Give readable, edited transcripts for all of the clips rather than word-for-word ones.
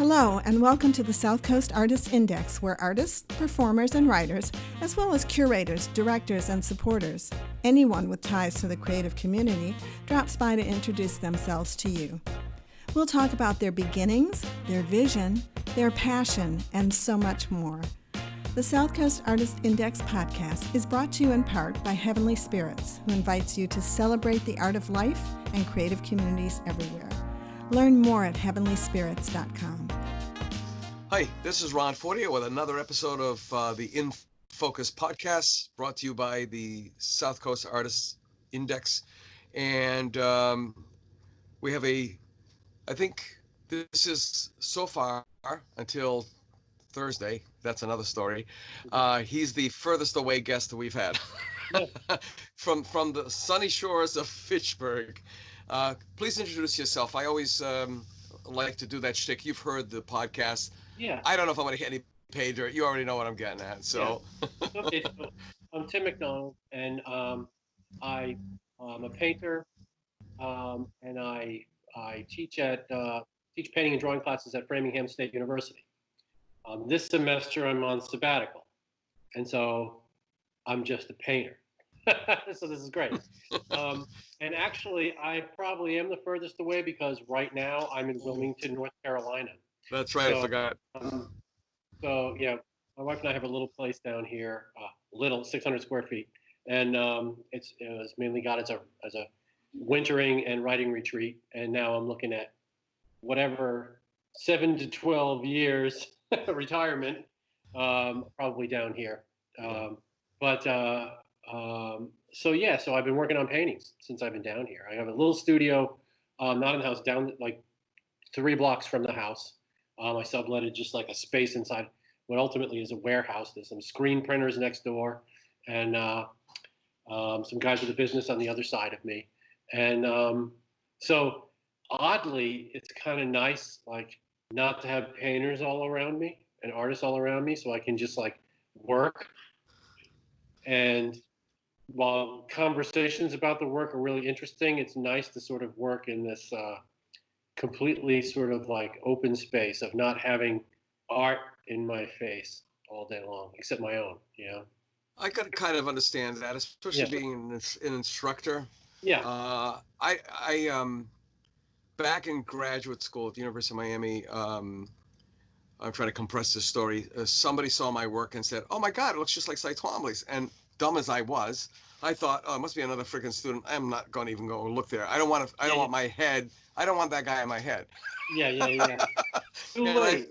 Hello, and welcome to the South Coast Artists Index, where artists, performers, and writers, as well as curators, directors, and supporters, anyone with ties to the creative community, drops by to introduce themselves to you. We'll talk about their beginnings, their vision, their passion, and so much more. The South Coast Artist Index podcast is brought to you in part by Heavenly Spirits, who invites you to celebrate the art of life and creative communities everywhere. Learn more at heavenlyspirits.com. Hi, this is Ron Fortier with another episode of the In Focus podcast, brought to you by the South Coast Artists Index. And we have I think this is so far until Thursday. That's another story. He's the furthest away guest that we've had from the sunny shores of Fitchburg. Please introduce yourself. I always like to do that shtick. You've heard the podcast. Yeah. I don't know if I'm going to get any paid, or you already know what I'm getting at. So. Yeah. Okay. So I'm Tim McDonald, and I'm a painter, and I teach painting and drawing classes at Framingham State University. This semester I'm on sabbatical, and so I'm just a painter. So this is great. And actually, I probably am the furthest away because right now I'm in Wilmington, North Carolina. That's right. So, I forgot. So yeah, my wife and I have a little place down here, 600 square feet, and it was mainly got as a wintering and writing retreat. And now I'm looking at whatever 7 to 12 years retirement, probably down here. So I've been working on paintings since I've been down here. I have a little studio, not in the house, down like 3 blocks from the house. I subletted just like a space inside what ultimately is a warehouse. There's some screen printers next door, and some guys with a business on the other side of me. And so oddly, it's kind of nice, like not to have painters all around me and artists all around me, so I can just like work. And while conversations about the work are really interesting, it's nice to sort of work in this completely sort of like open space of not having art in my face all day long, except my own, you know? I could kind of understand that, especially being an instructor. Yeah. I back in graduate school at the University of Miami, I'm trying to compress this story. Somebody saw my work and said, "Oh my God, it looks just like Cy Twombly's." And dumb as I was, I thought, "Oh, it must be another freaking student. I'm not going to even go and look there. I don't want my head. I don't want that guy in my head." Yeah. Too late.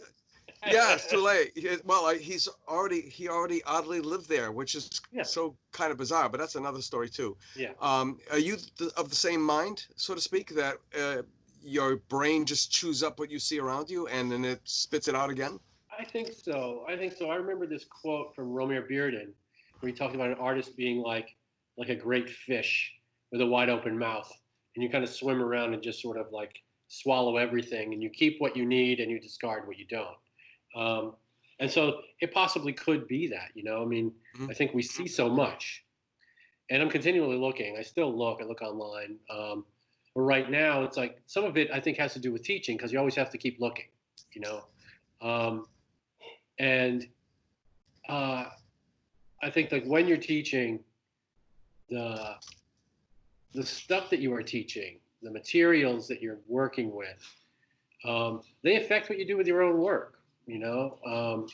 Yeah, it's too late. He already oddly lived there, which is so kind of bizarre. But that's another story too. Yeah. Are you of the same mind, so to speak, that your brain just chews up what you see around you and then it spits it out again? I think so. I remember this quote from Romare Bearden where he talked about an artist being like a great fish with a wide open mouth, and you kind of swim around and just sort of like swallow everything, and you keep what you need and you discard what you don't. And so it possibly could be that, you know. I mean, I think we see so much, and I'm continually looking. I still look. I look online. But right now, it's like some of it I think has to do with teaching, because you always have to keep looking, you know. I think like when you're teaching, the stuff that you are teaching, the materials that you're working with, they affect what you do with your own work, you know.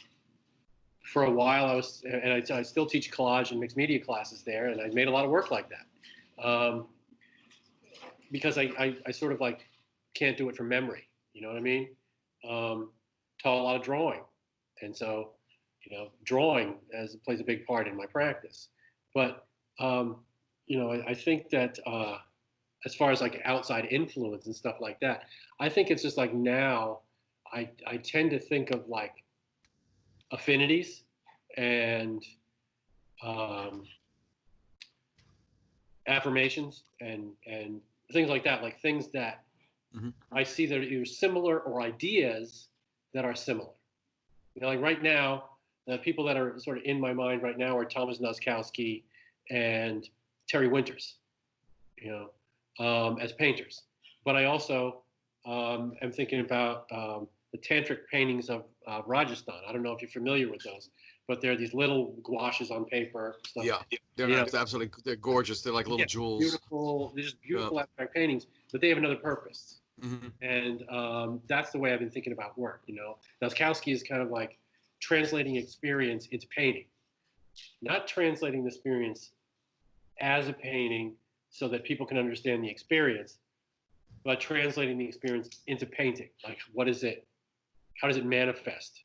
For a while I still teach collage and mixed media classes there, and I made a lot of work like that. Because I sort of like can't do it from memory, you know what I mean? Taught a lot of drawing, and so, you know, drawing plays a big part in my practice. But you know, I think that as far as like outside influence and stuff like that, I think it's just like now I tend to think of like affinities and affirmations and things like that, like things that I see that are either similar or ideas that are similar. You know, like right now, the people that are sort of in my mind right now are Thomas Noskowski and Terry Winters, you know, as painters. But I also am thinking about the tantric paintings of Rajasthan. I don't know if you're familiar with those, but they're these little gouaches on paper. Stuff. Yeah, they're absolutely, they're gorgeous. They're like little jewels. Beautiful, they're just beautiful abstract paintings, but they have another purpose. Mm-hmm. And that's the way I've been thinking about work. Laskowski is kind of like translating experience into painting, not translating the experience as a painting so that people can understand the experience, but translating the experience into painting. Like, what is it? How does it manifest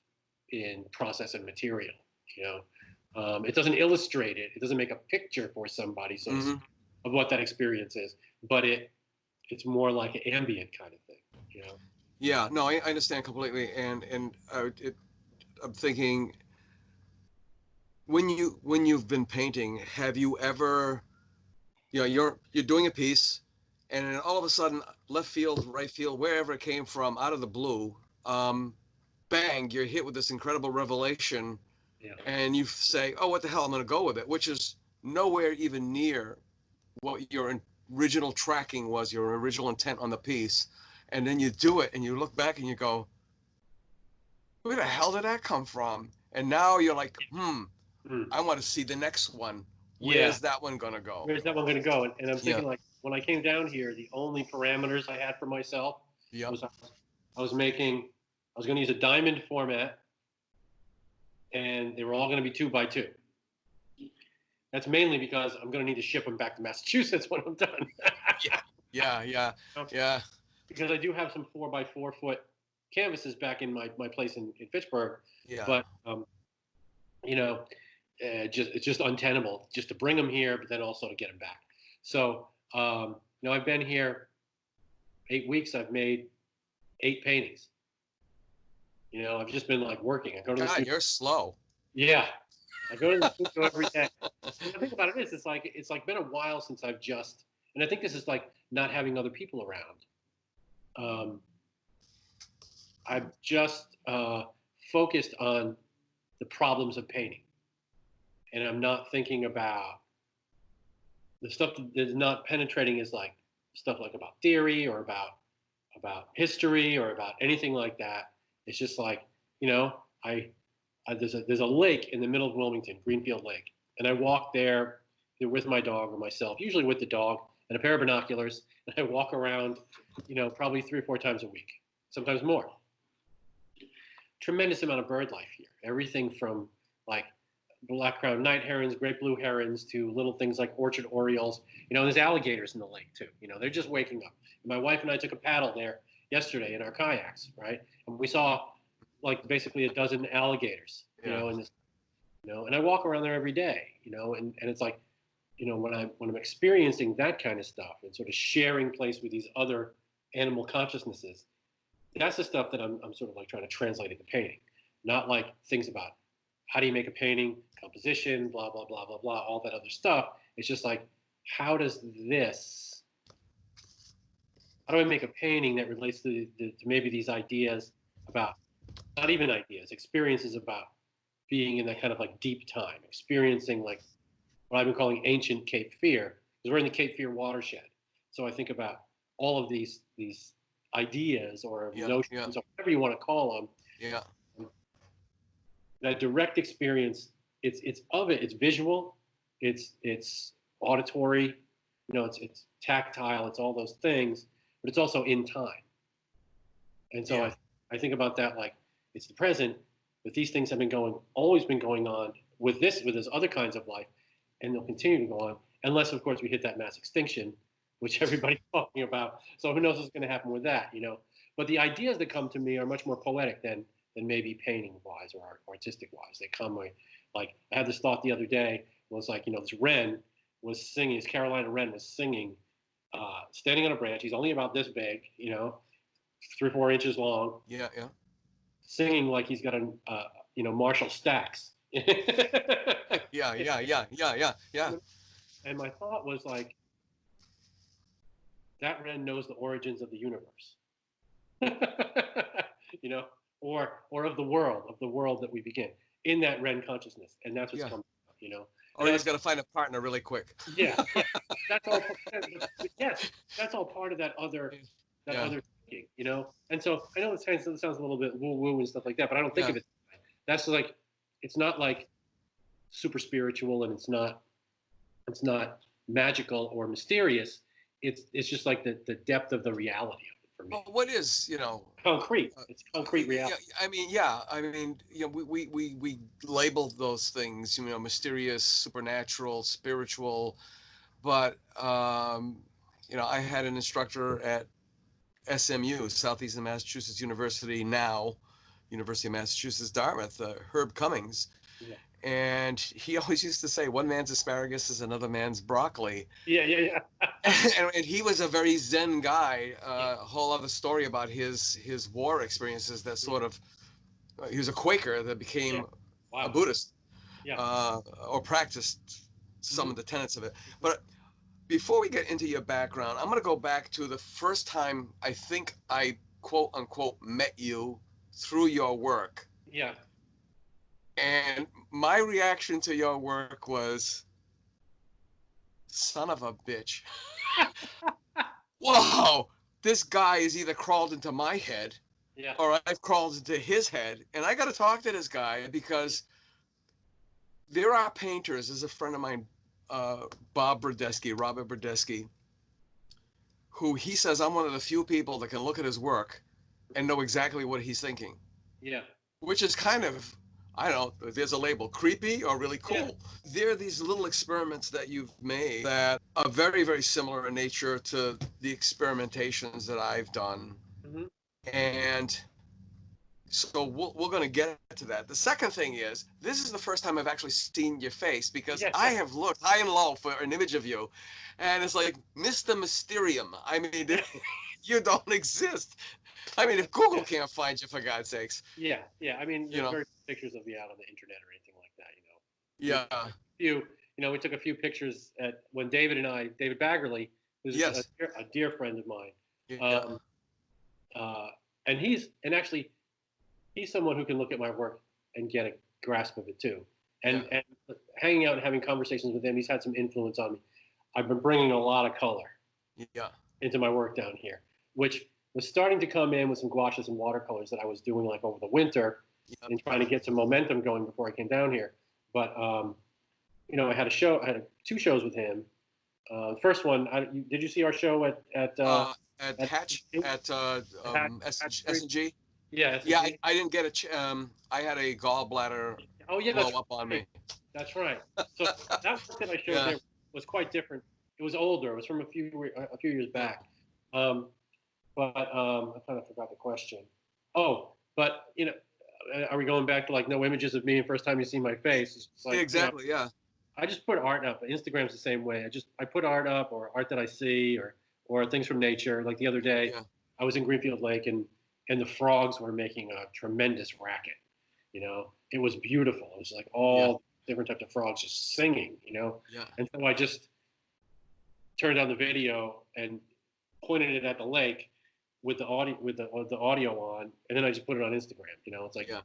in process and material? It doesn't illustrate it. It doesn't make a picture for somebody, so to speak, of what that experience is, but it's more like an ambient kind of thing. Yeah, no, I understand completely, and I'm thinking, when you've been painting, have you ever, you're doing a piece, and then all of a sudden, left field, right field, wherever it came from, out of the blue, bang, you're hit with this incredible revelation, and you say, oh, what the hell, I'm going to go with it, which is nowhere even near what your original tracking was, your original intent on the piece, and then you do it, and you look back and you go, where the hell did that come from? And now you're like, I want to see the next one. Where's that one going to go? Where's that one going to go? And I'm thinking, like, when I came down here, the only parameters I had for myself was I was going to use a diamond format, and they were all going to be 2x2. That's mainly because I'm going to need to ship them back to Massachusetts when I'm done. Yeah. Because I do have some 4x4 foot canvases back in my place in Fitchburg. Yeah. But it's just untenable just to bring them here, but then also to get them back. So I've been here 8 weeks. I've made 8 paintings. I've just been like working. I go to the studio. You're slow. Yeah. I go to the studio every day. And the thing about it is, it's like been a while since I've just, and I think this is like not having other people around. I've just focused on the problems of painting, and I'm not thinking about the stuff that is not penetrating. Is like stuff like about theory or about history or about anything like that. It's just like, there's a lake in the middle of Wilmington, Greenfield Lake, and I walk there either with my dog or myself, usually with the dog and a pair of binoculars, and I walk around, probably 3 or 4 times a week, sometimes more. Tremendous amount of bird life here. Everything from like black-crowned night herons, great blue herons, to little things like orchard orioles. There's alligators in the lake too. They're just waking up. And my wife and I took a paddle there yesterday in our kayaks, right? And we saw like basically a dozen alligators, in this, and I walk around there every day, and it's like, when I'm experiencing that kind of stuff and sort of sharing place with these other animal consciousnesses, that's the stuff that I'm sort of like trying to translate into painting, not like things about how do you make a painting, composition, blah, blah, blah, blah, blah, all that other stuff. It's just like, how do I make a painting that relates to maybe these ideas about, not even ideas, experiences about being in that kind of like deep time, experiencing like what I've been calling ancient Cape Fear, because we're in the Cape Fear watershed. So I think about all of these ideas or notions, or whatever you want to call them. Yeah. That direct experience, it's visual, it's auditory, it's tactile, it's all those things, but it's also in time. And so I think about that like it's the present, but these things have always been going on with this other kinds of life, and they'll continue to go on, unless of course we hit that mass extinction, which everybody's talking about. So who knows what's going to happen with that, But the ideas that come to me are much more poetic than maybe painting wise or artistic wise. They come like I had this thought the other day, was like, this wren was singing, this Carolina wren was singing, standing on a branch. He's only about this big, 3 or 4 inches long. Yeah. Singing like he's got a Marshall Stacks. Yeah. And my thought was like, that wren knows the origins of the universe, or of the world that we begin in that wren consciousness, and that's what's coming up, Or he's got to find a partner really quick. Yeah, that's all. Yes, that's all part of that other thinking, you know? And so I know it sounds a little bit woo-woo and stuff like that, but I don't think Yeah. of it. That's like, it's not like super spiritual, and it's not magical or mysterious. It's just like the depth of the reality of it for me. Well, what is, Concrete. It's concrete yeah, reality. we labeled those things, mysterious, supernatural, spiritual, but I had an instructor at SMU, Southeastern Massachusetts University, now University of Massachusetts Dartmouth, Herb Cummings, Yeah. and he always used to say, one man's asparagus is another man's broccoli. Yeah. And he was a very Zen guy. Yeah. A whole other story about his war experiences that sort of, he was a Quaker that Yeah. became a Wow. Buddhist, Yeah. or practiced some Mhm. of the tenets of it. But before we get into your background, I'm going to go back to the first time I think I quote unquote met you through your work. Yeah. And my reaction to your work was, son of a bitch. Whoa, this guy has either crawled into my head Yeah. or I've crawled into his head. And I got to talk to this guy because there are painters. There's a friend of mine, Robert Brodesky, who he says I'm one of the few people that can look at his work and know exactly what he's thinking, Yeah. which is kind of, I don't know, if there's a label, creepy or really Yeah. cool. There are these little experiments that you've made that are very, very similar in nature to the experimentations that I've done. Hmm. And so we're going to get to that. The second thing is, this is the first time I've actually seen your face, because Yeah. I have looked high and low for an image of you, and it's like Mr. Mysterium. I mean, Yeah. you don't exist. I mean, if Google Yeah. can't find you, for God's sakes, Yeah. I mean, you there's know. very few pictures of me out on the internet or anything like that. Yeah. We took a few pictures at when David Baggerly, who's Yes. a dear friend of mine, Yeah. um, and actually he's someone who can look at my work and get a grasp of it too. And Yeah. and hanging out and having conversations with him, he's had some influence on me. I've been bringing a lot of color Yeah. into my work down here, which was starting to come in with some gouaches and watercolors that I was doing like over the winter Yeah. and trying to get some momentum going before I came down here. But I had two shows with him. The first one, did you see our show At at Hatch, at Hatch? S&G. Yeah, Yeah, S&G. I didn't get I had a gallbladder Oh yeah, blow up on right. me. That's right. So that work that I showed Yeah. there was quite different. It was older. It was from a few years Yeah. back. Um, but I kind of forgot the question. Oh, but are we going back to like no images of me and first time you see my face? It's like Exactly. Yeah. I just put art up. Instagram's the same way. I put art up or art that I see or things from nature. Like the other day, Yeah. I was in Greenfield Lake and the frogs were making a tremendous racket. It was beautiful. It was like all different types of frogs just singing. Yeah. And so I just turned on the video and pointed it at the lake with the audio on, and then I just put it on Instagram. It's like Yeah.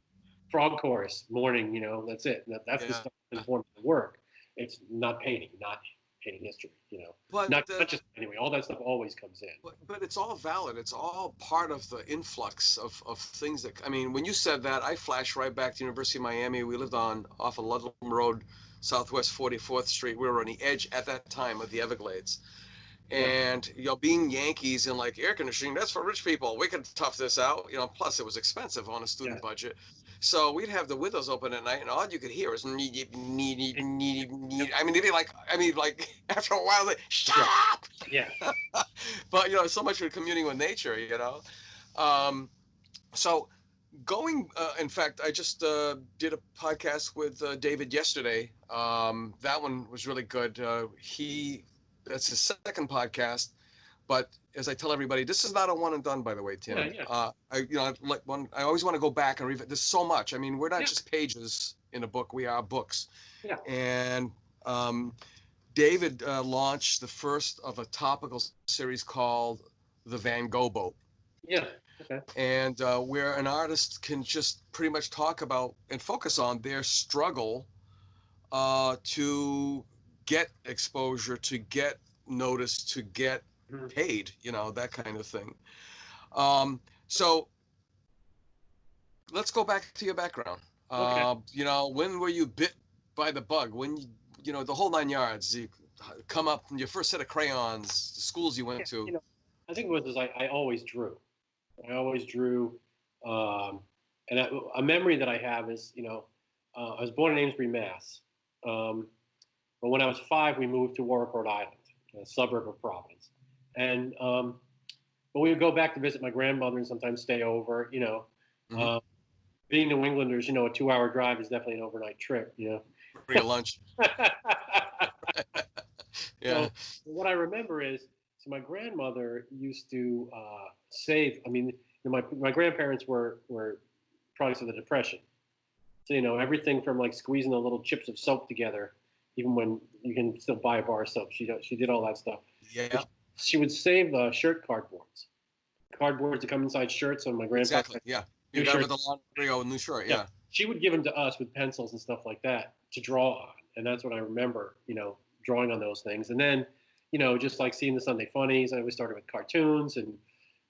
frog chorus morning. That's it. That's the Yeah. stuff that informs the work. It's not painting history. But Not just anyway. All that stuff always comes in. but it's all valid. It's all part of the influx of things that, I mean, when you said that, I flashed right back to University of Miami. We lived off of Ludlam Road, Southwest 44th Street. We were on the edge at that time of the Everglades. Yeah. And being Yankees and like air conditioning, that's for rich people. We could tough this out. Plus it was expensive on a student Yeah. budget. So we'd have the windows open at night, and all you could hear was need. I mean, they'd be like, after a while, like, shut up. Yeah. But so much for communing with nature. Um, so going. In fact, I just did a podcast with David yesterday. That one was really good. That's his second podcast. But as I tell everybody, this is not a one and done, by the way, Tim. Yeah. I always want to go back and read. There's so much. I mean, we're not Yeah. just pages in a book. We are books. Yeah. And David launched the first of a topical series called The Van Gogh Boat. Yeah. Okay. And where an artist can just pretty much talk about and focus on their struggle to get exposure, to get noticed, to get Mhm. paid, that kind of thing. So let's go back to your background. Okay. When were you bit by the bug? When the whole 9 yards. You come up from your first set of crayons, the schools you Yeah, went to. I think it was I always drew. I always drew, um, and a memory that I have is, I was born in Amesbury, Mass. But when I was 5, we moved to Warwick, Rhode Island, a suburb of Providence. And but we would go back to visit my grandmother and sometimes stay over. Mhm. Being New Englanders, a 2-hour drive is definitely an overnight trip. Bring a lunch. Yeah. So what I remember is, so my grandmother used to save. I mean, my grandparents were products of the Depression. So everything from like squeezing the little chips of soap together, even when you can still buy a bar of soap. She did all that stuff. Yeah. She would save shirt cardboards to come inside shirts. So my grandpa Exactly. Yeah. You new got it with shirts. the laundry or new shirt. Yeah, Yeah. she would give them to us with pencils and stuff like that to draw on, and that's what I remember. Drawing on those things, and then just like seeing the Sunday Funnies. I always started with cartoons and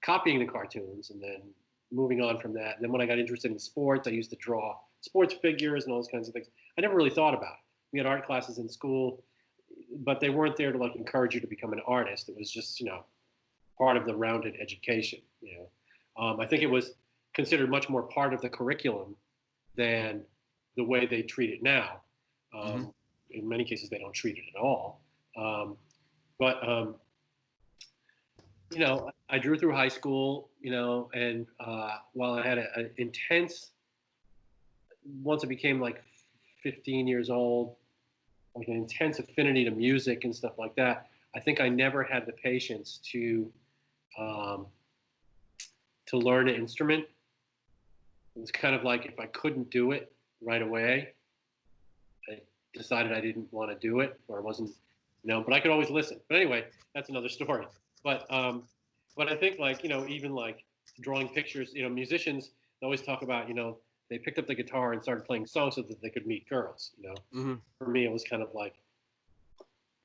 copying the cartoons, and then moving on from that. And then when I got interested in sports, I used to draw sports figures and all those kinds of things. I never really thought about it. We had art classes in school, but they weren't there to like encourage you to become an artist. It was just part of the rounded education. I think it was considered much more part of the curriculum than the way they treat it now. Hmm. In many cases, they don't treat it at all. But I drew through high school, and while I had an intense, once I became like 15 years old, like an intense affinity to music and stuff like that, I think I never had the patience um, to learn an instrument. It was kind of like if I couldn't do it right away, I decided I didn't want to do it, or I wasn't, but I could always listen. But anyway, that's another story. But I think like even like drawing pictures, musicians always talk about they picked up the guitar and started playing songs so that they could meet girls. Hmm. For me, it was kind of like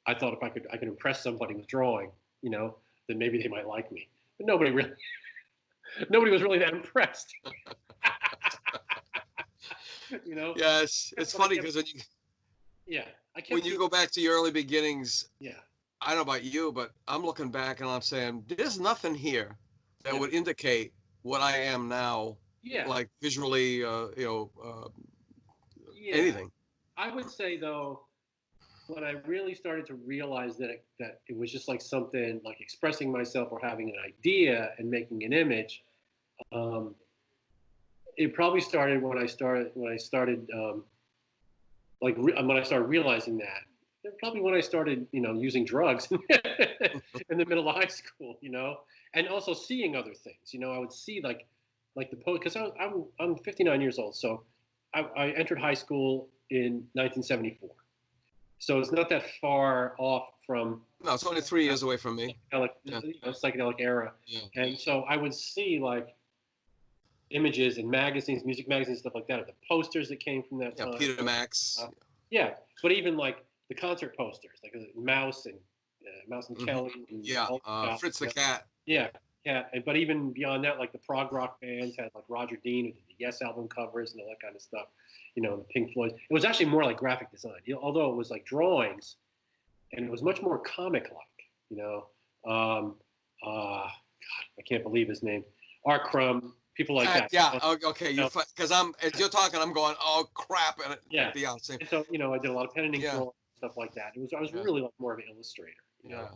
I thought if I could impress somebody with drawing, then maybe they might like me. But nobody was really that impressed. Yes. It's But I funny kept, because yeah, I when kept you doing, go back to your early beginnings, yeah, I don't know about you, but I'm looking back and I'm saying there's nothing here that yeah, would indicate what I am now, yeah, like visually, yeah. anything. I would say though, when I really started to realize that it was just like something like expressing myself or having an idea and making an image, um, it probably started when I started when I started realizing that. Probably when I started, using drugs in the middle of high school, and also seeing other things. I would see like the post because I'm 59 years old, so I entered high school in 1974. So it's not that far off from No, it's only 3 years away from me. Yeah. psychedelic era, Yeah. and so I would see like images and magazines, music magazines, stuff like that, of the posters that came from that Yeah. time. Peter Max. Yeah, but even like the concert posters, like Mouse and Hmm. Kelly, and Yeah. all that. Fritz the Cat. Yeah, yeah. But even beyond that, like the prog rock bands had like Roger Dean who did the Yes album covers and all that kind of stuff. The Pink Floyd. It was actually more like graphic design, although it was like drawings, and it was much more comic-like. Um, God, I can't believe his name. Art Crumb, people like that. Yeah. Okay. You know, Because as you're talking, I'm going, oh crap, and yeah. yeah, same. And so, I did a lot of pen and ink Yeah. drawing, stuff like that. I was Yeah. really like more of an illustrator. Yeah.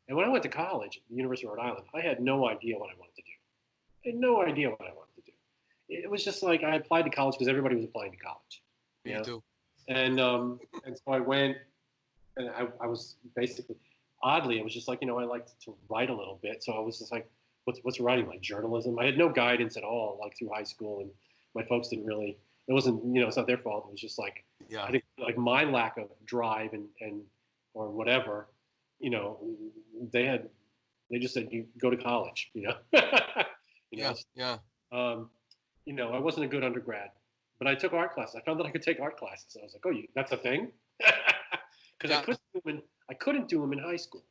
And when I went to college at the University of Rhode Island, I had no idea what I wanted to do. I had no idea what I wanted to do. It was just like I applied to college because everybody was applying to college. Me too. And so I went, and I was basically, oddly, it was just like, I liked to write a little bit. So I was just like, what's writing, like journalism? I had no guidance at all, like through high school, and my folks didn't really. It wasn't, it's not their fault. It was just like, Yeah. I think like my lack of drive and or whatever, you know, they just said you go to college, you know. Yeah. Yeah. Um, I wasn't a good undergrad, but I took art classes. I found that I could take art classes. I was like, oh, that's a thing, because Yeah. I couldn't do them in high school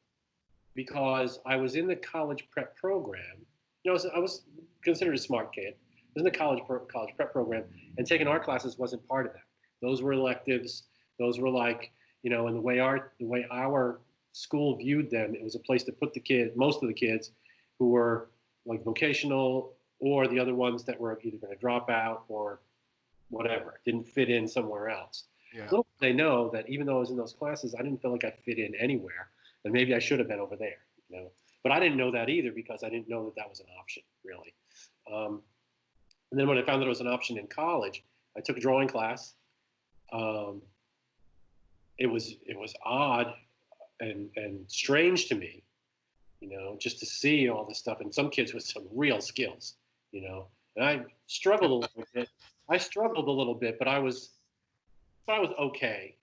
because I was in the college prep program, I was considered a smart kid. I was in the college prep program, and taking art classes wasn't part of that. Those were electives. Those were like, and the way our school viewed them, it was a place to put most of the kids who were like vocational, or the other ones that were either going to drop out or whatever, didn't fit in somewhere else. Yeah. Little did they know that even though I was in those classes, I didn't feel like I fit in anywhere, and maybe I should have been over there, But I didn't know that either, because I didn't know that that was an option, really. And then when I found that it was an option in college, I took a drawing class. It was odd and strange to me, just to see all this stuff, and some kids with some real skills, And I struggled a little bit. But I was okay,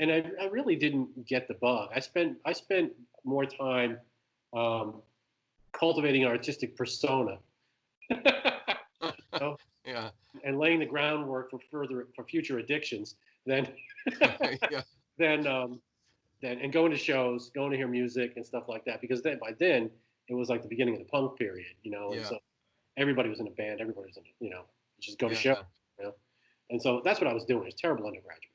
And I really didn't get the bug. I spent more time cultivating an artistic persona, Yeah. and laying the groundwork for future addictions than Yeah. and going to shows, going to hear music and stuff like that. Because by then it was like the beginning of the punk period, and Yeah. so everybody was in a band, everybody was in, just go to Yeah. shows, and so that's what I was doing. It was terrible undergraduate,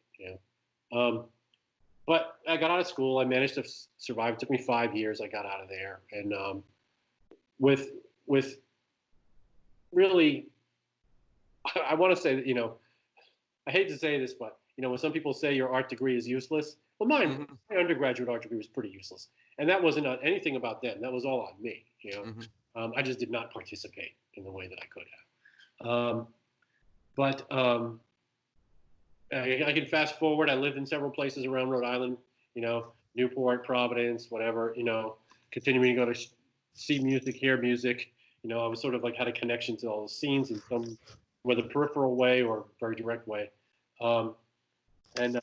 But I got out of school. I managed to survive. It took me 5 years. I got out of there, and with really, I want to say that, I hate to say this, but when some people say your art degree is useless, well, my undergraduate art degree was pretty useless, and that wasn't anything about them. That was all on me. I just did not participate in the way that I could have. But I can fast forward. I lived in several places around Rhode Island, Newport, Providence, whatever, continuing to go to see music, hear music. I was sort of like had a connection to all the scenes in some, whether peripheral way or very direct way. And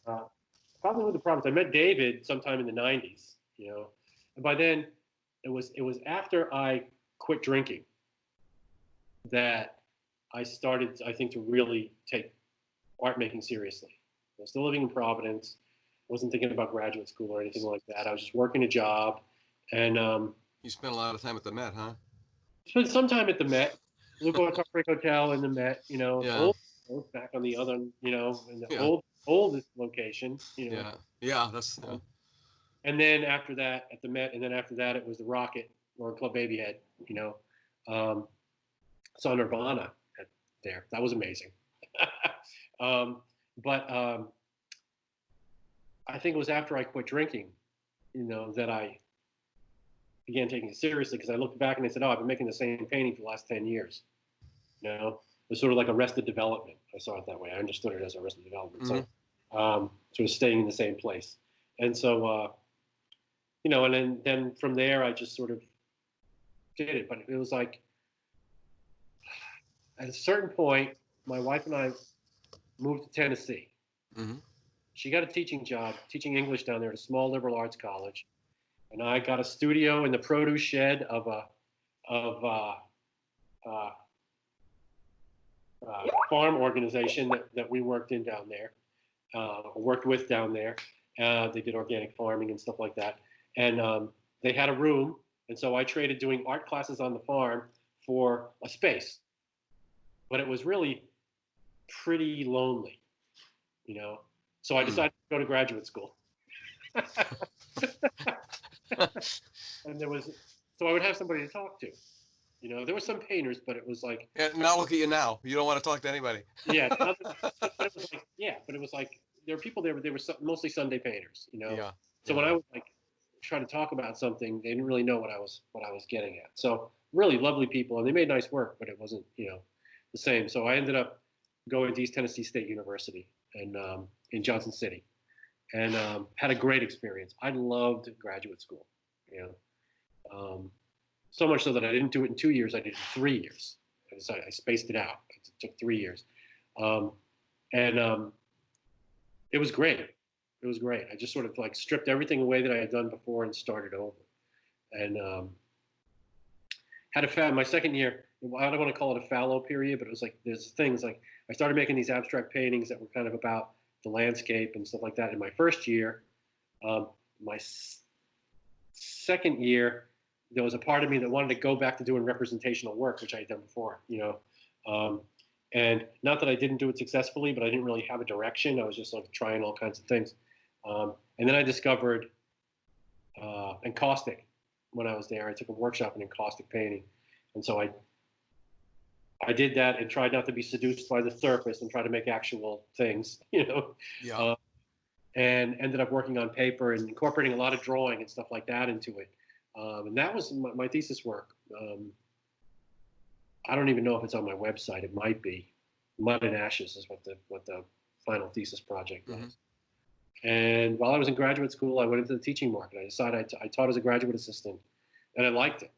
probably with the Providence, I met David sometime in the 90s, and by then it was after I quit drinking that I started, I think, to really take art making seriously. I was still living in Providence. Wasn't thinking about graduate school or anything like that. I was just working a job, and You spent a lot of time at the Met, huh? spent some time at the Met, Lupo Heartbreak Hotel in the Met. Yeah. Old, back on the other, in the Yeah. oldest location. Yeah. Yeah. That's. And then after that, at the Met, and then after that, it was the Rocket or Club Babyhead. Saw Nirvana there. That was amazing. But I think it was after I quit drinking, that I began taking it seriously, because I looked back and I said, "Oh, I've been making the same painting for the last 10 years." It was sort of like Arrested Development. I saw it that way. I understood it as Arrested Development. So, sort of staying in the same place. And so, and then from there, I just sort of did it. But it was like, at a certain point, my wife and I moved to Tennessee. Mm-hmm. She got a teaching job, teaching English down there at a small liberal arts college, and I got a studio in the produce shed of a farm organization that we worked in down there, worked with down there. They did organic farming and stuff like that, and they had a room, and so I traded doing art classes on the farm for a space, but it was really pretty lonely. So I decided to go to graduate school. And so I would have somebody to talk to. There were some painters, but it was like. Yeah, now look at you now. You don't want to talk to anybody. Yeah, but it was like there were people there, but they were mostly Sunday painters. Yeah. So when I would try to talk about something, they didn't really know what I was getting at. So really lovely people, and they made nice work, but it wasn't the same. So I ended up going to East Tennessee State University and in Johnson City, and had a great experience. I loved graduate school, so much so that I didn't do it in 2 years. I did it in 3 years. I spaced it out. It took 3 years, and it was great. It was great. I just sort of stripped everything away that I had done before and started over, and had my second year. I don't want to call it a fallow period, but it was there's things like I started making these abstract paintings that were kind of about the landscape and stuff like that in my first year. My second year, there was a part of me that wanted to go back to doing representational work, which I had done before, and not that I didn't do it successfully, but I didn't really have a direction. I was just like trying all kinds of things. And then I discovered encaustic when I was there. I took a workshop in encaustic painting. And so I did that and tried not to be seduced by the surface and try to make actual things, Yeah. And ended up working on paper and incorporating a lot of drawing and stuff like that into it. And that was my thesis work. I don't even know if it's on my website. It might be. Mud and Ashes is what the final thesis project was. Mm-hmm. And while I was in graduate school, I went into the teaching market. I decided I taught as a graduate assistant, and I liked it.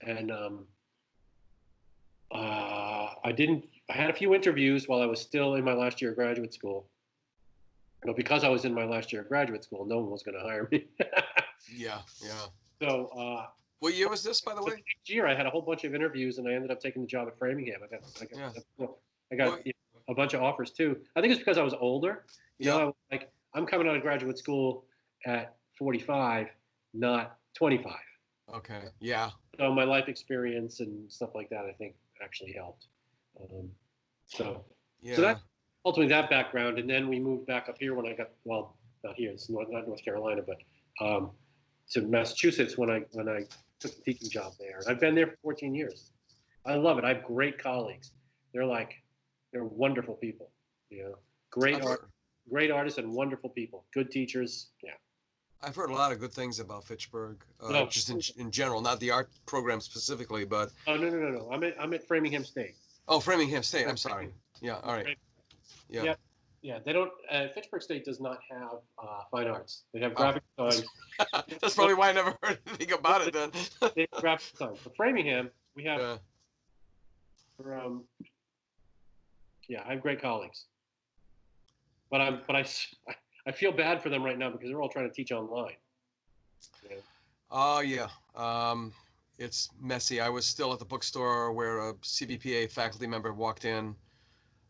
And I had a few interviews while I was still in my last year of graduate school. But because I was in my last year of graduate school, no one was going to hire me. Yeah. So what year was this, by the way? Next year, I had a whole bunch of interviews, and I ended up taking the job at Framingham. I got a bunch of offers too. I think it's because I was older. I was like, I'm coming out of graduate school at 45, not 25. Okay. Yeah. So my life experience and stuff like that, I think, actually helped. So that's ultimately that background, and then we moved back up here when I got not here. It's not North Carolina, but to Massachusetts when I took the teaching job there. I've been there for 14 years. I love it. I have great colleagues. They're wonderful people. Great artists and wonderful people. Good teachers. Yeah. I've heard a lot of good things about Fitchburg, just in general, not the art program specifically, but. Oh no. I'm at Framingham State. Oh, Framingham State. I'm sorry. Yeah. All right. Yeah. Yeah. They don't. Fitchburg State does not have fine arts. They have graphic design. That's probably why I never heard anything about it then. They have graphic design. For Framingham, we have. I have great colleagues. But I feel bad for them right now because they're all trying to teach online. Oh yeah. It's messy. I was still at the bookstore where a CBPA faculty member walked in.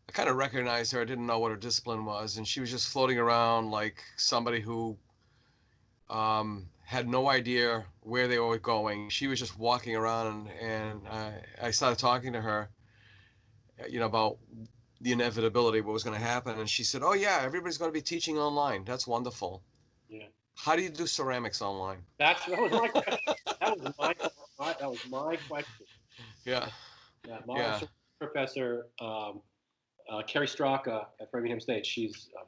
I kind of recognized her. I didn't know what her discipline was, and she was just floating around like somebody who had no idea where they were going. She was just walking around, and I started talking to her, about the inevitability of what was going to happen, and she said, "Oh yeah, everybody's going to be teaching online. That's wonderful. Yeah. How do you do ceramics online?" That was my question. That was my question. Yeah. My professor, Carrie Straka at Framingham State. She's a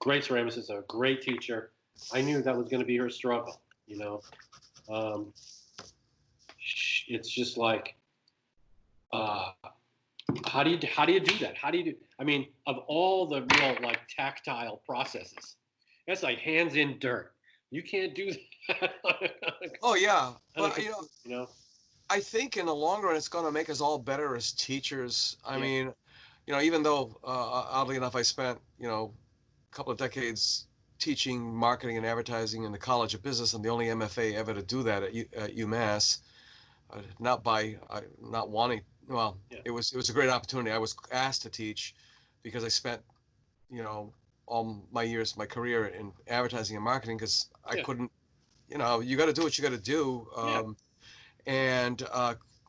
great ceramicist, a great teacher. I knew that was going to be her struggle. It's just like, how do you do that? How do you do? I mean, of all the real like tactile processes, that's like hands in dirt. You can't do that. Oh yeah, but I think in the long run, it's going to make us all better as teachers. I mean, even though oddly enough, I spent a couple of decades teaching marketing and advertising in the College of Business. I'm the only MFA ever to do that at UMass. Not wanting. Well, it was a great opportunity. I was asked to teach because I spent all my career in advertising and marketing because I couldn't. You got to do what you got to do. And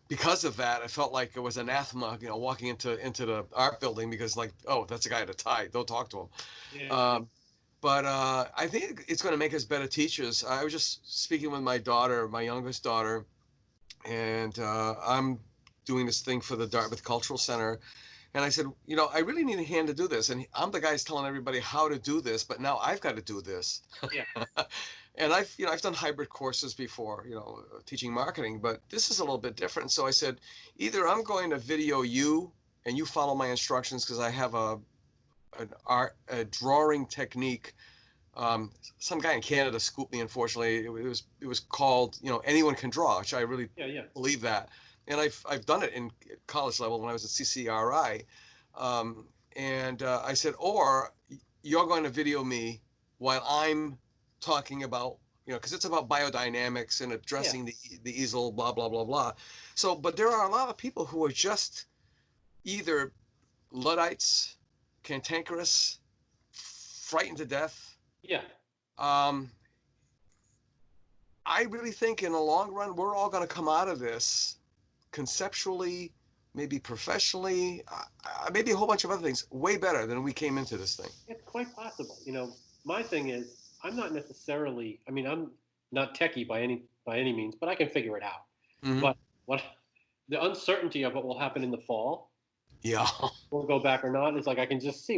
because of that, I felt like it was anathema, walking into the art building because oh, that's a guy in a tie. Don't talk to him. Yeah. But I think it's going to make us better teachers. I was just speaking with my daughter, my youngest daughter, and I'm doing this thing for the Dartmouth Cultural Center. And I said, I really need a hand to do this. And I'm the guy who's telling everybody how to do this, but now I've got to do this. Yeah. And I've done hybrid courses before, teaching marketing, but this is a little bit different. So I said, either I'm going to video you and you follow my instructions because I have a drawing technique. Some guy in Canada scooped me. Unfortunately, it was called anyone can draw, which I really believe that. And I've done it in college level when I was at CCRI, and I said, or you're going to video me while I'm talking about because it's about biodynamics and addressing the easel, blah blah blah blah. So, but there are a lot of people who are just either Luddites, cantankerous, frightened to death. Yeah. I I really think in the long run, we're all going to come out of this conceptually, maybe professionally, maybe a whole bunch of other things, way better than we came into this thing. It's quite possible. My thing is, I'm not necessarily. I mean, I'm not techie by any means, but I can figure it out. Hmm. But what the uncertainty of what will happen in the fall, Yeah. we'll go back or not, is like I can just see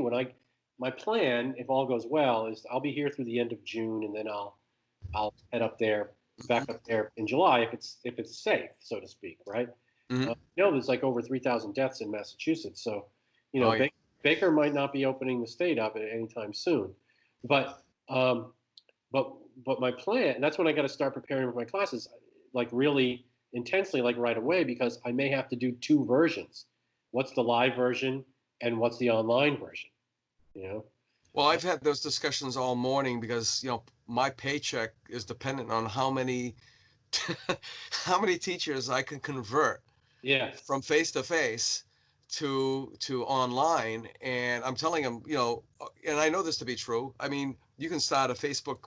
my plan, if all goes well, is I'll be here through the end of June, and then I'll head up there, back up there in July if it's safe, so to speak, right? Hmm. There's like over 3,000 deaths in Massachusetts, so Oh, yeah. Baker might not be opening the state up at any time soon, but um, but my plan, and that's when I got to start preparing for my classes, like really intensely, like right away, because I may have to do two versions. What's the live version and what's the online version? You know? Well, I've had those discussions all morning because, my paycheck is dependent on how many how many teachers I can convert Yeah. from face to face to online. And I'm telling them, and I know this to be true. I mean, you can start a Facebook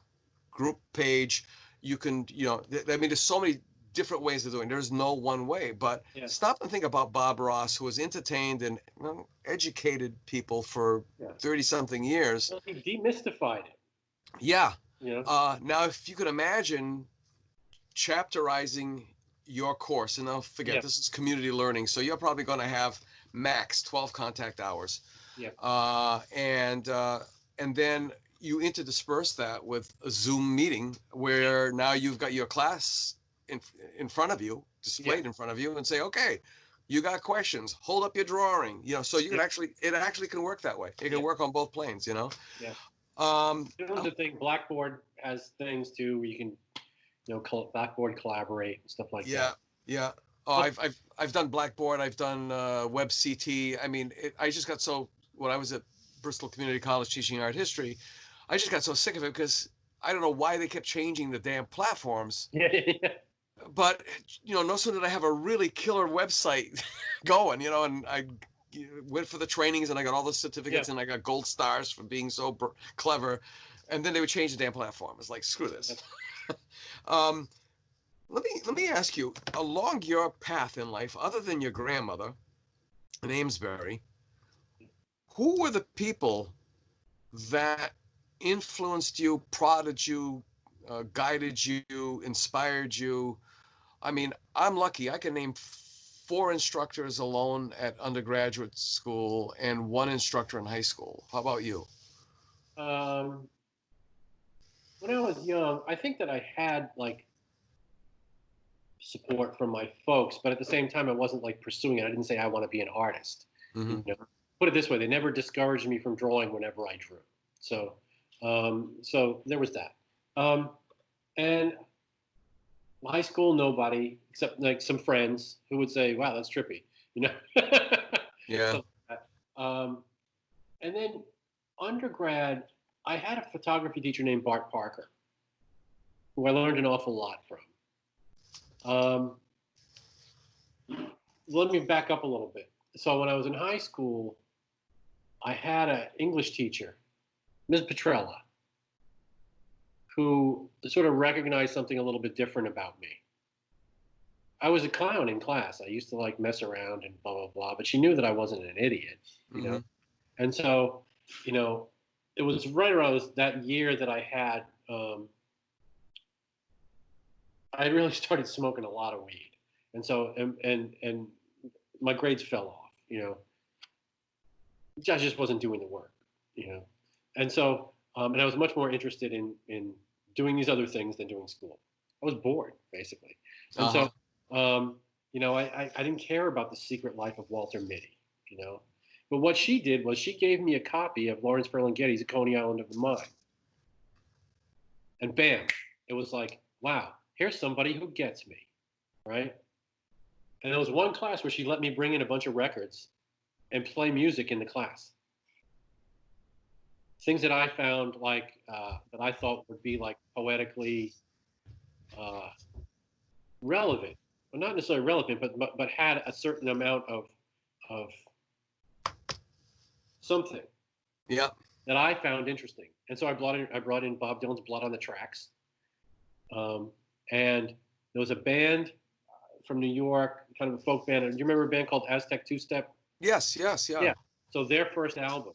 group page. You can, I mean, there's so many different ways of doing it. There's no one way. But Yeah. stop and think about Bob Ross, who has entertained and educated people for Yeah. 30 something years. Well, he demystified it. Yeah. You know? Now, if you could imagine chapterizing your course, and don't forget, Yeah. this is community learning, so you're probably going to have max 12 contact hours. Yeah. And then you interdisperse that with a Zoom meeting where now you've got your class in front of you, displayed in front of you, and say, okay, you got questions, hold up your drawing, so you can it actually can work that way. It can work on both planes. Yeah. Um, The thing, Blackboard has things too where you can, Blackboard collaborate and stuff like yeah, that. yeah. Oh, I've done Blackboard. I've done WebCT. I mean, I just got so when I was at Bristol Community College teaching art history, I just got so sick of it because I don't know why they kept changing the damn platforms. Yeah. But no sooner did I have a really killer website going, and I went for the trainings and I got all the certificates and I got gold stars for being so clever, and then they would change the damn platform. It's like, screw this. um, let me ask you, along your path in life, other than your grandmother in Amesbury, who were the people that influenced you, prodded you, guided you, inspired you? I mean, I'm lucky. I can name 4 instructors alone at undergraduate school and 1 instructor in high school. How about you? Um, when I was young, I think that I had like support from my folks, but at the same time, I wasn't like pursuing it. I didn't say I want to be an artist. Mm-hmm. Put it this way: they never discouraged me from drawing whenever I drew. So, so there was that. And high school, nobody except like some friends who would say, "Wow, that's trippy," you know. Yeah. So, and then undergrad, I had a photography teacher named Bart Parker, who I learned an awful lot from. Let me back up a little bit. So when I was in high school, I had an English teacher, Ms. Petrella, who sort of recognized something a little bit different about me. I was a clown in class. I used to like mess around and blah, blah, blah, but she knew that I wasn't an idiot, you know? And so, it was right around that year that I had, I really started smoking a lot of weed. And so, and my grades fell off, I just wasn't doing the work, And so, and I was much more interested in doing these other things than doing school. I was bored, basically. And so, I didn't care about The Secret Life of Walter Mitty, But what she did was she gave me a copy of Lawrence Ferlinghetti's A Coney Island of the Mind. And bam, it was like, wow, here's somebody who gets me, right? And there was one class where she let me bring in a bunch of records and play music in the class. Things that I found that I thought would be like poetically relevant, well, not necessarily relevant, but had a certain amount of something. Yeah. That I found interesting, and so I brought in Bob Dylan's "Blood on the Tracks," And there was a band from New York, kind of a folk band. Do you remember a band called Aztec Two Step? Yes, yes, yeah. Yeah. So their first album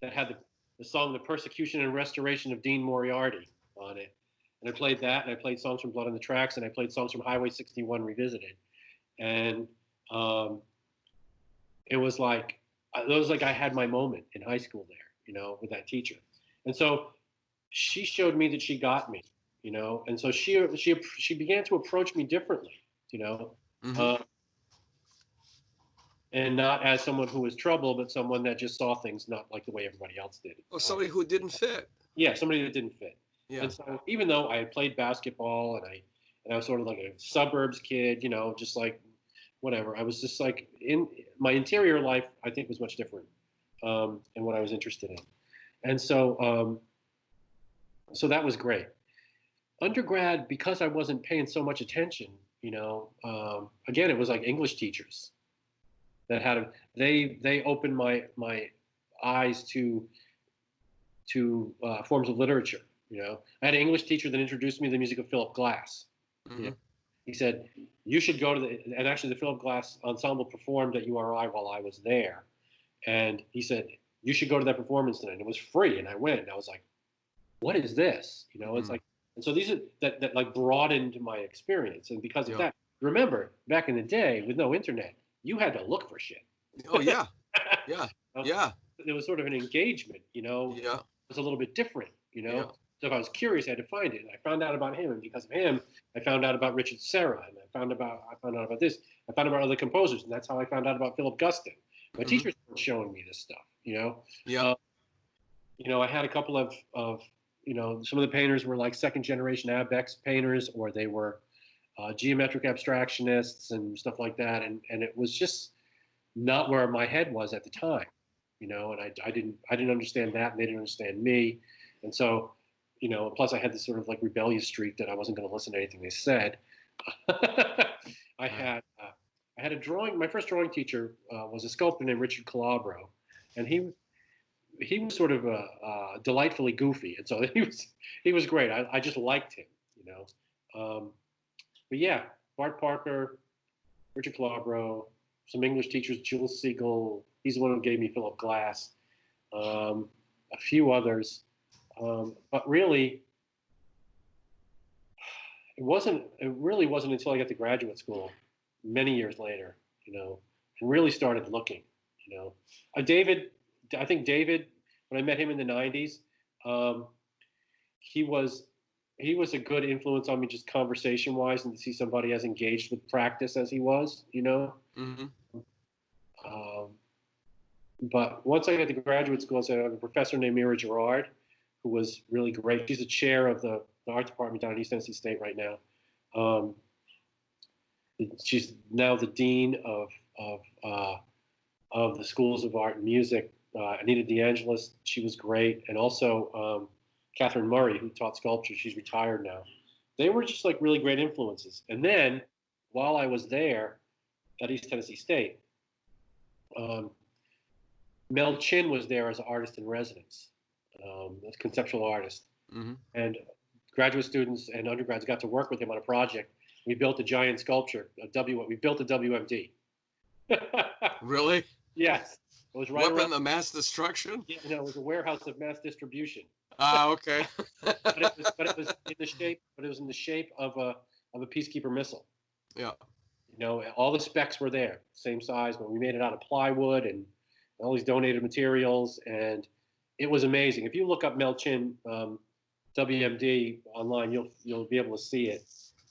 that had the song "The Persecution and Restoration of Dean Moriarty" on it, and I played that, and I played songs from Blood on the Tracks, and I played songs from Highway 61 Revisited, and it was like I had my moment in high school there, with that teacher, and so she showed me that she got me, and so she began to approach me differently, Mm-hmm. And not as someone who was trouble, but someone that just saw things not like the way everybody else did. Oh, somebody who didn't fit. Yeah, somebody that didn't fit. Yeah. And so even though I had played basketball and I was sort of like a suburbs kid, just like whatever, I was just like in my interior life, I think was much different in what I was interested in. And so so that was great. Undergrad, because I wasn't paying so much attention, again, it was like English teachers that they opened my eyes to forms of literature. I had an English teacher that introduced me to the music of Philip Glass. Mm-hmm. He said, you should go to and actually the Philip Glass Ensemble performed at URI while I was there. And he said, you should go to that performance tonight. And it was free. And I went, and I was like, what is this? It's like, and so these are that like broadened my experience. And because of that, remember back in the day with no internet, you had to look for shit. Oh yeah. Yeah. Yeah. There was sort of an engagement, Yeah. It was a little bit different, Yeah. So if I was curious, I had to find it. And I found out about him, and because of him, I found out about Richard Serra, and I found out about this. I found out about other composers, and that's how I found out about Philip Guston. My teachers were showing me this stuff, Yeah. I had a couple of some of the painters were like second generation Abex painters, or they were geometric abstractionists and stuff like that, and it was just not where my head was at the time, and I didn't understand that, and they didn't understand me, and so, plus I had this sort of like rebellious streak that I wasn't going to listen to anything they said. I had a drawing. My first drawing teacher was a sculptor named Richard Calabro, and he was sort of delightfully goofy, and so he was great. I just liked him, But yeah, Bart Parker, Richard Calabro, some English teachers, Jules Siegel. He's the one who gave me Philip Glass. A few others, but really, it really wasn't until I got to graduate school, many years later, and really started looking, I think David, when I met him in the '90s, he was a good influence on me, just conversation wise, and to see somebody as engaged with practice as he was, Mm-hmm. But once I got to graduate school, I had a professor named Mira Gerard, who was really great. She's the chair of the art department down at East Tennessee State right now. She's now the dean of the schools of art and music. Anita DeAngelis, she was great, and also Catherine Murray, who taught sculpture. She's retired now. They were just like really great influences. And then, while I was there at East Tennessee State, Mel Chin was there as an artist in residence, a conceptual artist. Mm-hmm. And graduate students and undergrads got to work with him on a project. We built a giant sculpture, we built a WMD. Really? Yes. It was right Weapon of mass destruction? Yeah, it was a warehouse of mass distribution. Ah, okay. but it was in the shape of a peacekeeper missile. Yeah. All the specs were there, same size, but we made it out of plywood and all these donated materials, and it was amazing. If you look up Mel Chin WMD online, you'll be able to see it.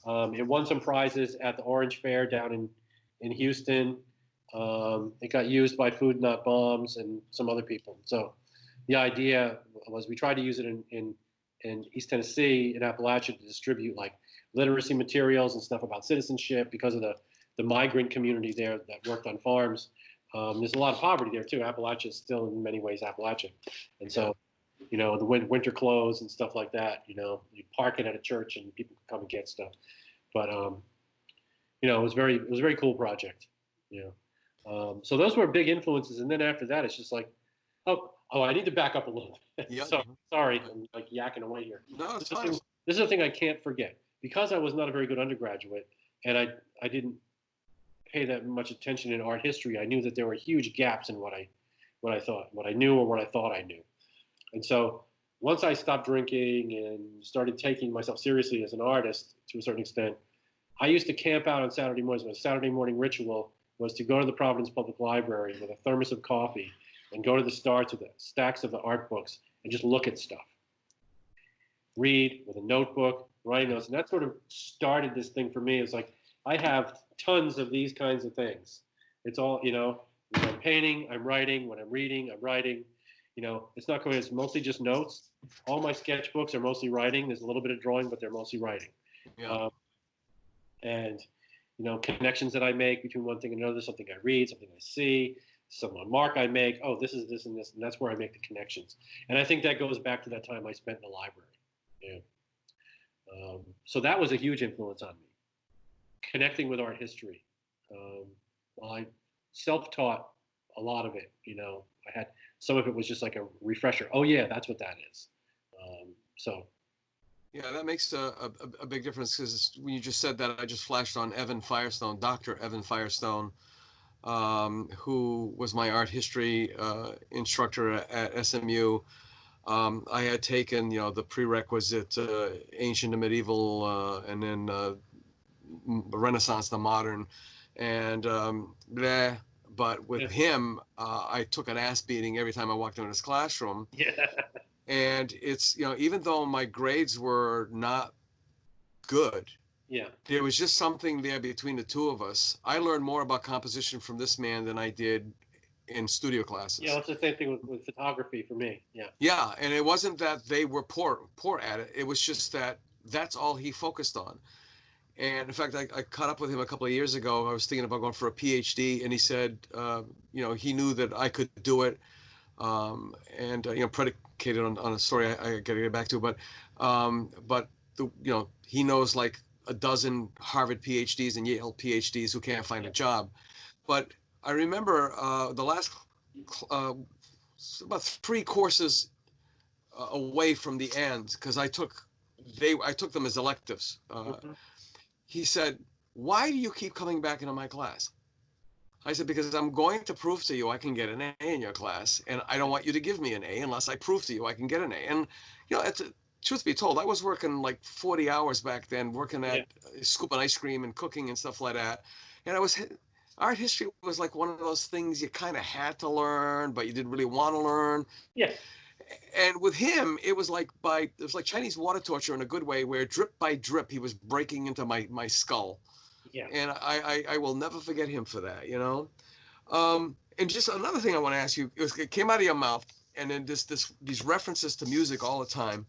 It won some prizes at the Orange Fair down in Houston. It got used by Food Not Bombs and some other people. So the idea was we tried to use it in East Tennessee, in Appalachia, to distribute like literacy materials and stuff about citizenship because of the migrant community there that worked on farms. There's a lot of poverty there too. Appalachia is still in many ways Appalachia. And so, the winter clothes and stuff like that, you park it at a church and people can come and get stuff. But, it was a very cool project, So those were big influences. And then after that, it's just like, oh, I need to back up a little bit. Yeah. So, sorry, I'm like yakking away here. No, it's fine. This is a thing I can't forget, because I was not a very good undergraduate, and I didn't pay that much attention in art history, I knew that there were huge gaps in what I knew or what I thought I knew. And so once I stopped drinking and started taking myself seriously as an artist to a certain extent, I used to camp out on Saturday mornings. My Saturday morning ritual was to go to the Providence Public Library with a thermos of coffee and go to the stacks of the art books and just look at stuff. Read with a notebook, write notes. And that sort of started this thing for me. It's like, I have tons of these kinds of things. It's all, when I'm painting, I'm writing. When I'm reading, I'm writing. It's not going, it's mostly just notes. All my sketchbooks are mostly writing. There's a little bit of drawing, but they're mostly writing. Yeah. And connections that I make between one thing and another, something I read, something I see, some mark I make. Oh, this is this and this, and that's where I make the connections. And I think that goes back to that time I spent in the library. Yeah. So that was a huge influence on me, connecting with art history. Well, I self-taught a lot of it. I had some of it was just like a refresher. Oh yeah, that's what that is. So. Yeah, that makes a big difference, because when you just said that, I just flashed on Evan Firestone, Dr. Evan Firestone, who was my art history instructor at SMU. I had taken, the prerequisite ancient and medieval, and then Renaissance, the modern, and but with him, I took an ass beating every time I walked into his classroom. Yeah. And it's, even though my grades were not good, Yeah. there was just something there between the two of us. I learned more about composition from this man than I did in studio classes. Yeah, it's the same thing with photography for me. Yeah. Yeah, and it wasn't that they were poor at it. It was just that that's all he focused on. And in fact, I caught up with him a couple of years ago. I was thinking about going for a PhD, and he said, he knew that I could do it. And predicated on a story I got to get back to, but he knows like a dozen Harvard PhDs and Yale PhDs who can't find a job. But I remember the last about 3 courses away from the end, because I took them as electives. He said, "Why do you keep coming back into my class?" I said, "Because I'm going to prove to you I can get an A in your class, and I don't want you to give me an A unless I prove to you I can get an A." And, truth be told, I was working like 40 hours back then, working at scooping ice cream and cooking and stuff like that. And art history was like one of those things you kind of had to learn, but you didn't really want to learn. Yeah. And with him, it was like Chinese water torture in a good way, where drip by drip, he was breaking into my skull. Yeah. And I will never forget him for that, And just another thing I want to ask you, it came out of your mouth, and then these references to music all the time.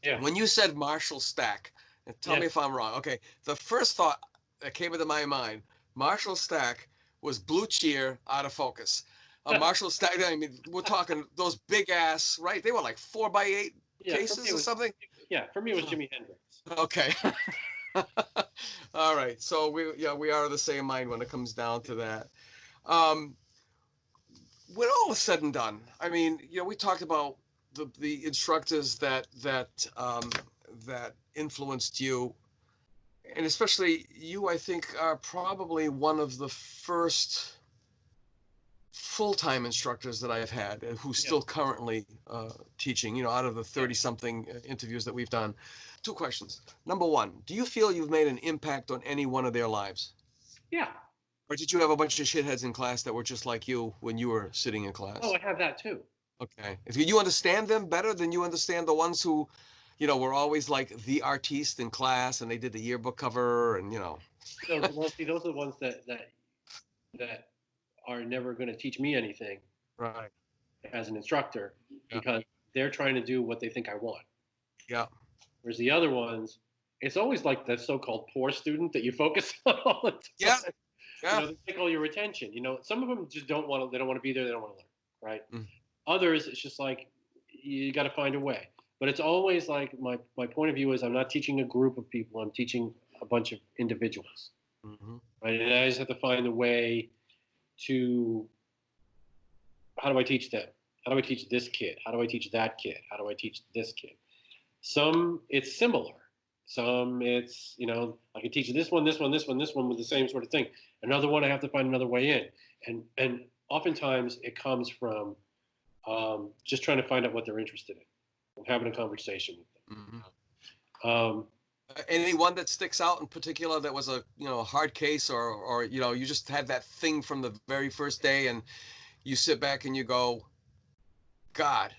Yeah. When you said Marshall Stack, and tell me if I'm wrong. Okay, the first thought that came into my mind, Marshall Stack was Blue Cheer Out of Focus. Marshall Stack, I mean, we're talking those big ass, right? They were like 4x8 cases or something. Yeah, for me it was Jimi Hendrix. Okay. All right. So we are of the same mind when it comes down to that. When all is said and done, I mean, we talked about the instructors that influenced you, and especially you, I think, are probably one of the first full-time instructors that I've had, who's still currently teaching, out of the 30-something interviews that we've done. 2 questions. Number 1, do you feel you've made an impact on any one of their lives? Yeah. Or did you have a bunch of shitheads in class that were just like you when you were sitting in class? Oh, I have that too. Okay. If you understand them better than you understand the ones who, were always like the artiste in class, and they did the yearbook cover, and So, well, see, those are the ones that are never going to teach me anything, right, as an instructor, because they're trying to do what they think I want. Yeah. Whereas the other ones, it's always like the so-called poor student that you focus on all the time. Yeah. Yeah. They take all your attention. Some of them just don't want to. They don't want to be there. They don't want to learn. Right. Mm. Others, it's just like you got to find a way. But it's always like my point of view is I'm not teaching a group of people. I'm teaching a bunch of individuals. Mm-hmm. Right. And I just have to find a way to. How do I teach them? How do I teach this kid? How do I teach that kid? How do I teach this kid? Some it's similar, Some it's, I can teach you this one, this one, this one, this one with the same sort of thing. Another one, I have to find another way in. And oftentimes it comes from just trying to find out what they're interested in and having a conversation with them. Mm-hmm. Any one that sticks out in particular that was a hard case, or you just had that thing from the very first day, and you sit back and you go, God,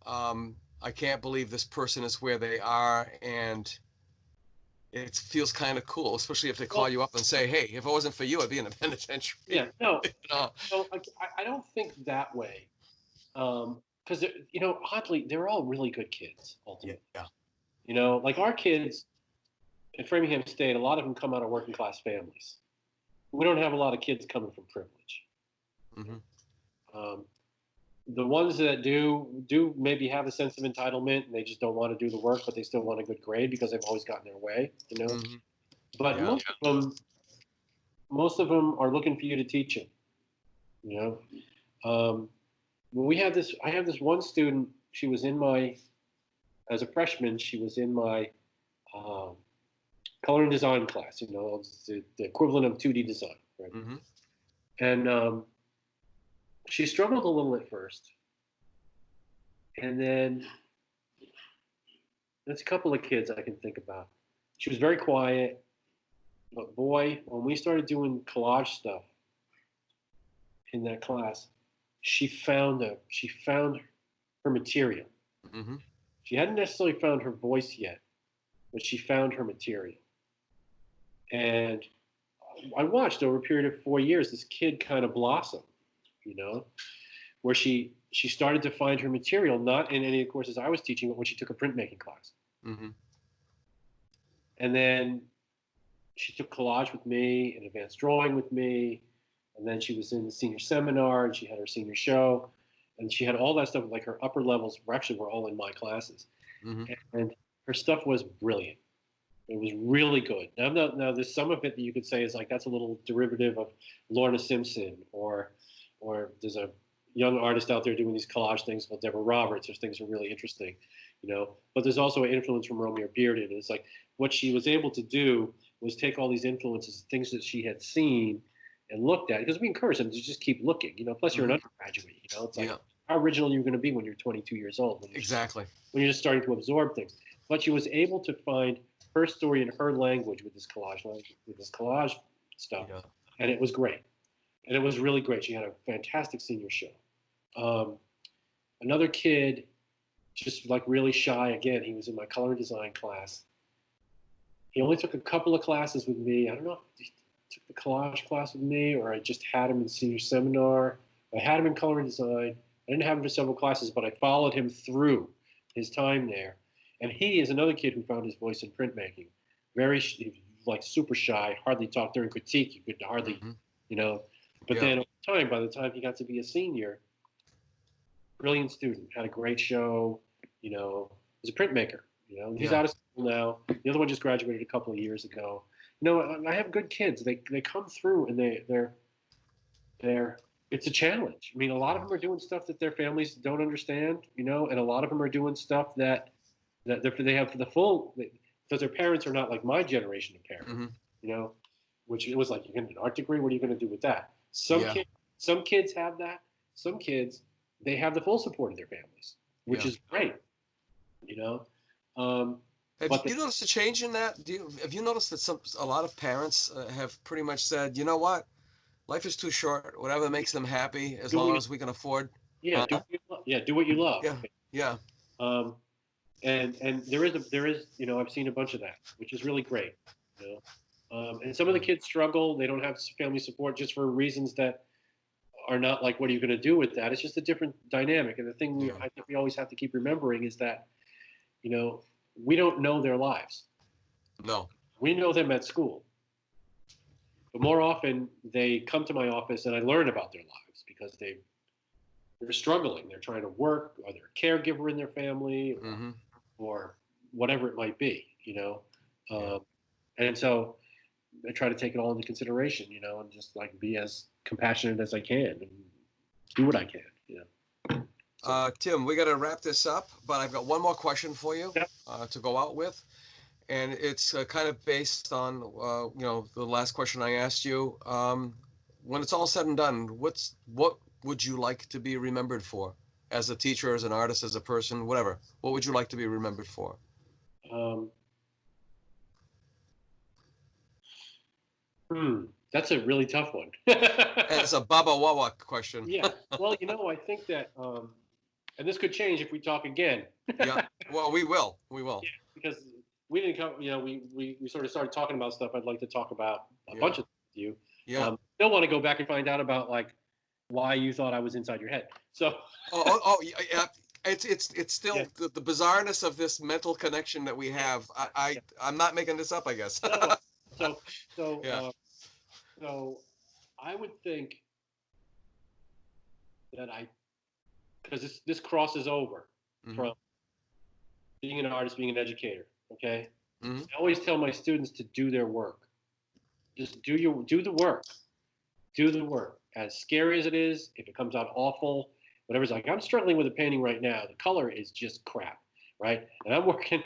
I can't believe this person is where they are, and it feels kind of cool, especially if they call you up and say, hey, if it wasn't for you, I'd be in a penitentiary. Yeah, no, No. I don't think that way. Because, oddly, they're all really good kids, ultimately. Yeah. Like our kids at Framingham State, a lot of them come out of working class families. We don't have a lot of kids coming from privilege. Mm-hmm. The ones that do maybe have a sense of entitlement, and they just don't want to do the work, but they still want a good grade because they've always gotten their way, Mm-hmm. But Yeah. most of them are looking for you to teach them. When I have this one student. She was as a freshman, she was in my color and design class. It's the equivalent of 2D design, right? Mm-hmm. And she struggled a little at first, and then there's a couple of kids I can think about. She was very quiet, but boy, when we started doing collage stuff in that class, she found her material. Mm-hmm. She hadn't necessarily found her voice yet, but she found her material. And I watched over a period of 4 years this kid kind of blossom, where she started to find her material, not in any of the courses I was teaching, but when she took a printmaking class. Mm-hmm. And then she took collage with me and advanced drawing with me. And then she was in the senior seminar, and she had her senior show, and she had all that stuff. Like her upper levels were all in my classes. Mm-hmm. And her stuff was brilliant. It was really good. Now there's some of it that you could say is like, that's a little derivative of Lorna Simpson, or there's a young artist out there doing these collage things called Deborah Roberts. Those things are really interesting, But there's also an influence from Romeo Bearden. And it's like what she was able to do was take all these influences, things that she had seen and looked at, because we encourage them to just keep looking. Plus, you're an undergraduate. It's like how original you're going to be when you're 22 years old. Exactly. When you're just starting to absorb things. But she was able to find her story in her language with this collage stuff, and it was great. And it was really great. She had a fantastic senior show. Another kid, just like really shy. Again, he was in my color design class. He only took a couple of classes with me. I don't know if he took the collage class with me, or I just had him in senior seminar. I had him in color and design. I didn't have him for several classes, but I followed him through his time there. And he is another kid who found his voice in printmaking. Very, like, super shy, hardly talked during critique. You could hardly, But then over time, by the time he got to be a senior, brilliant student, had a great show, was a printmaker. He's out of school now. The other one just graduated a couple of years ago. I have good kids. They come through, and they're it's a challenge. I mean, a lot of them are doing stuff that their families don't understand, and a lot of them are doing stuff that they have for the full, because their parents are not like my generation of parents, which it was like, you're going to get an art degree. What are you going to do with that? Some kids have that. Some kids, they have the full support of their families, which is great, Have you noticed a change in that? Have you noticed that a lot of parents have pretty much said, you know what, life is too short. Whatever makes them happy, as long as we can afford. Yeah, do what you love. Yeah. And there is I've seen a bunch of that, which is really great. And some of the kids struggle. They don't have family support just for reasons that are not like, what are you going to do with that? It's just a different dynamic. And the thing I think we always have to keep remembering is that, we don't know their lives. No. We know them at school. But more often they come to my office and I learn about their lives because they're struggling. They're trying to work, or they're a caregiver in their family, or whatever it might be, and so I try to take it all into consideration, and just like be as compassionate as I can and do what I can, Tim, we got to wrap this up, but I've got one more question for you to go out with. And it's kind of based on, the last question I asked you. When it's all said and done, what would you like to be remembered for? As a teacher, as an artist, as a person, whatever. What would you like to be remembered for? That's a really tough one. It's a Baba Wawa question. Yeah. Well, I think that, and this could change if we talk again. Yeah. Well, we will. We will. Yeah, because we didn't come, we sort of started talking about stuff I'd like to talk about a bunch of things with you. Yeah. Still want to go back and find out about like why you thought I was inside your head. So. Yeah. It's still the bizarreness of this mental connection that we have. I'm not making this up, I guess. So I would think that because this crosses over from being an artist, being an educator. Okay. I always tell my students to do their work. Just do the work. Do the work. As scary as it is, if it comes out awful, whatever's like, I'm struggling with a painting right now. The color is just crap, right? And I'm working.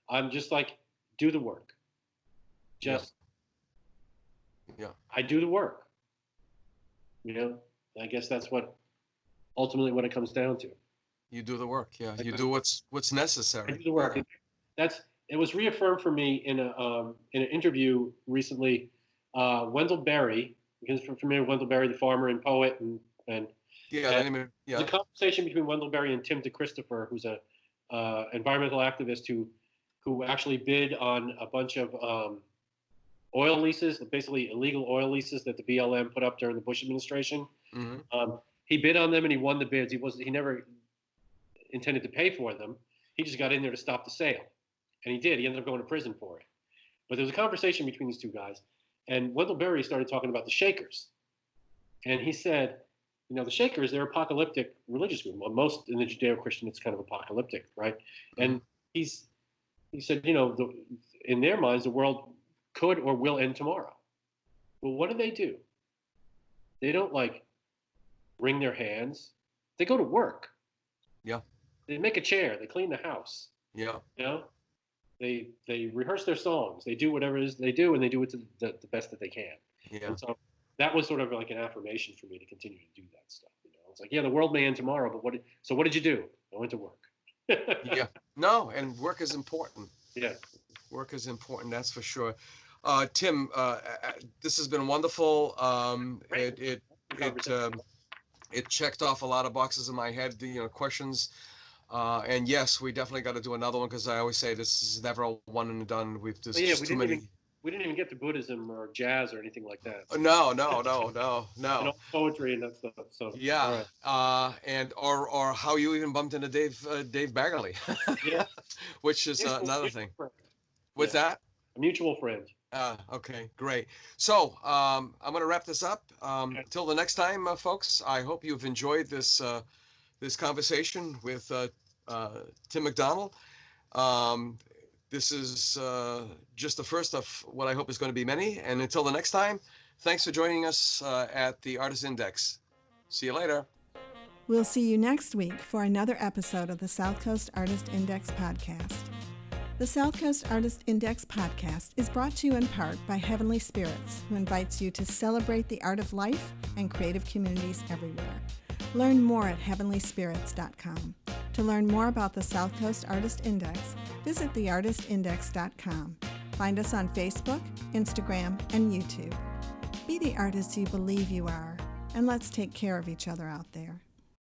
I'm just like, do the work. I do the work. I guess that's ultimately what it comes down to. You do the work. Yeah. You do what's necessary. I do the work. Yeah. It was reaffirmed for me in an interview recently. Wendell Berry, because you're familiar with Wendell Berry, the farmer and poet, and there's a conversation between Wendell Berry and Tim DeChristopher, who's a environmental activist who actually bid on a bunch of oil leases, basically illegal oil leases that the BLM put up during the Bush administration. He bid on them and he won the bids. He never intended to pay for them. He just got in there to stop the sale, and he did. He ended up going to prison for it. But there was a conversation between these two guys, and Wendell Berry started talking about the Shakers, and he said, the Shakers, they're apocalyptic religious group. Well, most in the Judeo-Christian, it's kind of apocalyptic, right? And he said, in their minds, the world could or will end tomorrow. Well, what do? They don't wring their hands. They go to work. Yeah. They make a chair. They clean the house. Yeah. They rehearse their songs. They do whatever it is they do, and they do it to the best that they can. Yeah. And so that was sort of like an affirmation for me to continue to do that stuff. It's like, the world may end tomorrow, but what did you do? I went to work. Yeah. No, and work is important. Yeah. Work is important. That's for sure. Tim, this has been wonderful. It checked off a lot of boxes in my head, questions. And yes, we definitely got to do another one, because I always say this is never a one and done. Too many. We didn't even get to Buddhism or jazz or anything like that. No. And poetry and that stuff. So yeah, right. And or how you even bumped into Dave Baggerly, yeah, which is another thing. Friend. What's that? A mutual friend. Okay, great. So I'm going to wrap this up. Until the next time, folks, I hope you've enjoyed this conversation with Tim McDonald. This is just the first of what I hope is going to be many. And until the next time, thanks for joining us at the Artist Index. See you later. We'll see you next week for another episode of the South Coast Artist Index podcast. The South Coast Artist Index podcast is brought to you in part by Heavenly Spirits, who invites you to celebrate the art of life and creative communities everywhere. Learn more at heavenlyspirits.com. To learn more about the South Coast Artist Index, visit theartistindex.com. Find us on Facebook, Instagram, and YouTube. Be the artist you believe you are, and let's take care of each other out there.